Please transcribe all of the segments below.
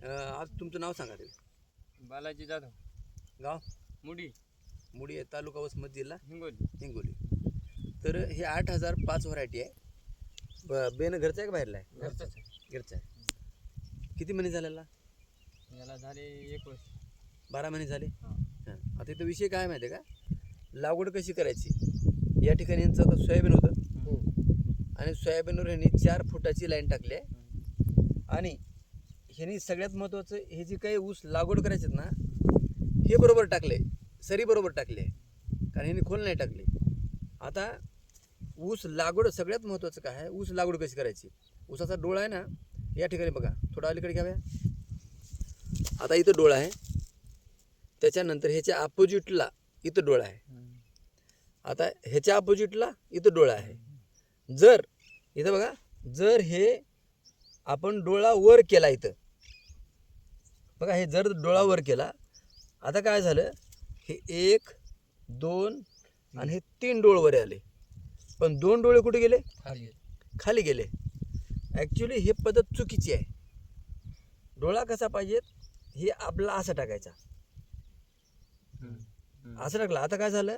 आज तुमचं नाव सांगा ते. बालाजी जाधव, गाव मुडी, मुडी आहे, तालुका वसमत, जिल्हा हिंगोली. हिंगोली. तर हे 8005 व्हरायटी आहे. बेन घरचा आहे का बाहेरला आहे? घरचंच आहे. घरचा आहे. किती महिने झालेला? याला झाले 1 वर्ष. 12 महिने झाले. हां. हां. आता इथं विषय काय माहिती आहे का, लागवड कशी करायची. या ठिकाणी यांचं आता सोयाबीन होतं आणि सोयाबीनवर ह्यांनी 4 फुटाची लाईन टाकली आहे. आणि ह्यांनी सगळ्यात महत्त्वाचं, हे जे काही ऊस लागवड करायचे ना, हे बरोबर टाकले, सरी बरोबर टाकले, कारण ह्यांनी खोल नाही टाकली. आता ऊस लागवड सगळ्यात महत्त्वाचं काय आहे, ऊस लागवड कशी करायची. ऊसाचा डोळा आहे ना, या ठिकाणी बघा, थोडा अलीकडे घ्याव्या. आता इथं डोळा आहे, त्याच्यानंतर ह्याच्या अपोजिटला इथं डोळा आहे. आता ह्याच्या अपोजिटला इथं डोळा आहे. जर इथं बघा, जर हे आपण डोळा वर केला, इथं बघा, हे जर डोळा वर केला, आता काय झालं, हे 1 2 आणि हे 3 डोळे वर आले, पण 2 डोळे कुठे गेले? खाली गेले. ॲक्च्युली हे पद्धत चुकीची आहे. डोळा कसा पाहिजे, हे आपला असं टाकायचा, असं टाकला. आता काय झालं,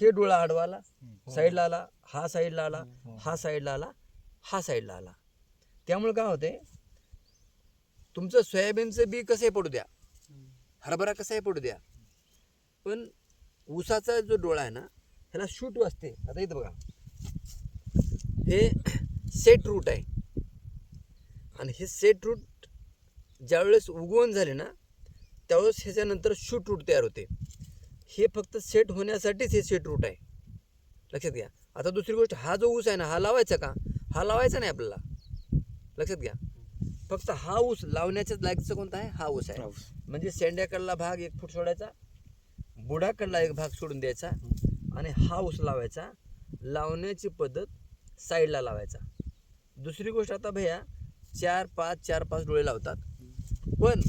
हे डोळा आडवा आला, साईडला आला, हा साईडला आला, हा साईडला आला, हा साईडला आला. त्यामुळे काय होते, तुमचं सोयाबीनचं बी कसंही पडू द्या, हरभरा कसाही पडू द्या, पण ऊसाचा जो डोळा आहे ना, ह्याला शूट वाजते. आता इथं बघा, हे सेट रूट आहे आणि हे सेट रूट ज्यावेळेस उगवण झाले ना, त्यावेळेस ह्याच्यानंतर शूट रूट तयार होते. हे फक्त सेट होण्यासाठीच हे सेट रूट आहे, लक्षात घ्या. आता दुसरी गोष्ट, हा जो ऊस आहे ना, हा लावायचा का? हा लावायचा नाही आपल्याला, लक्षात घ्या. फक्त हा ऊस लावण्याच्याच लायकीचा कोणता आहे, हा ऊस आहे. म्हणजे शेंड्याकडला भाग 1 फूट सोडायचा, बुडाकडला 1 भाग सोडून द्यायचा आणि हा ऊस लावायचा. लावण्याची पद्धत साईडला लावायचा. दुसरी गोष्ट, आता भैया 4-5 डोळे लावतात, पण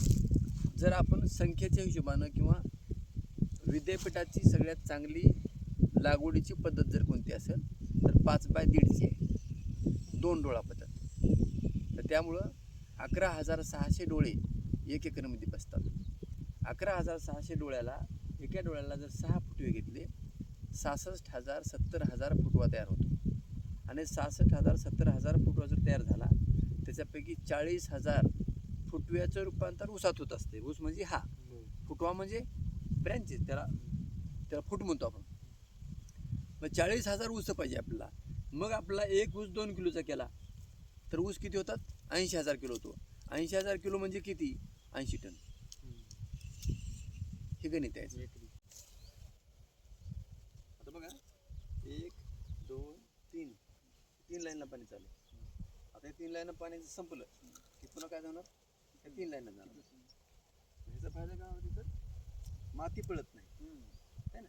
जर आपण संख्येच्या हिशोबानं किंवा विद्यापीठाची सगळ्यात चांगली लागवडीची पद्धत जर कोणती असेल तर 5x1.5ची आहे, 2 डोळा पद्धत. तर त्यामुळं 11,600 डोळे 1 एकरमध्ये बसतात. 11,600 डोळ्याला, एका डोळ्याला जर 6 फुटवे घेतले, 66,000-70,000 फुटवा तयार होतो. आणि 66,000-70,000 फुटवा जर तयार झाला, त्याच्यापैकी 40,000 फुटव्याचं रूपांतर ऊसात होत असते. ऊस म्हणजे हा, फुटवा म्हणजे ब्रँचेस, त्याला फूट म्हणतो आपण. मग 40,000 ऊस पाहिजे आपल्याला. मग आपला एक ऊस 2 किलोचा केला तर ऊस किती होतात? 80,000 किलो होतो. 80,000 किलो म्हणजे किती? 80 टन. हे गणित आहे. आता बघा, 1 2 3 लाईनला पाणी चालू. आता हे 3 लाईन पाणी संपलं की पुन्हा काय जाणार, हे 3 लाईन जाणार. ह्याचा फायदा काय होतो, तर माती पडत नाही, है ना,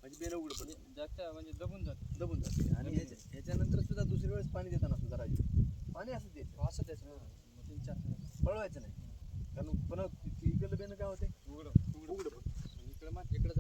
म्हणजे बेन उघड पडत जास्त म्हणजे दबून जाते. आणि ह्याच्यानंतर सुद्धा दुसरी वेळेस पाणी देताना सुद्धा राजू पाणी असं द्यायचं, 3-4 पळवायचं नाही, कारण पुन्हा इकडलं बेन काय होते, उघड उघड इकडे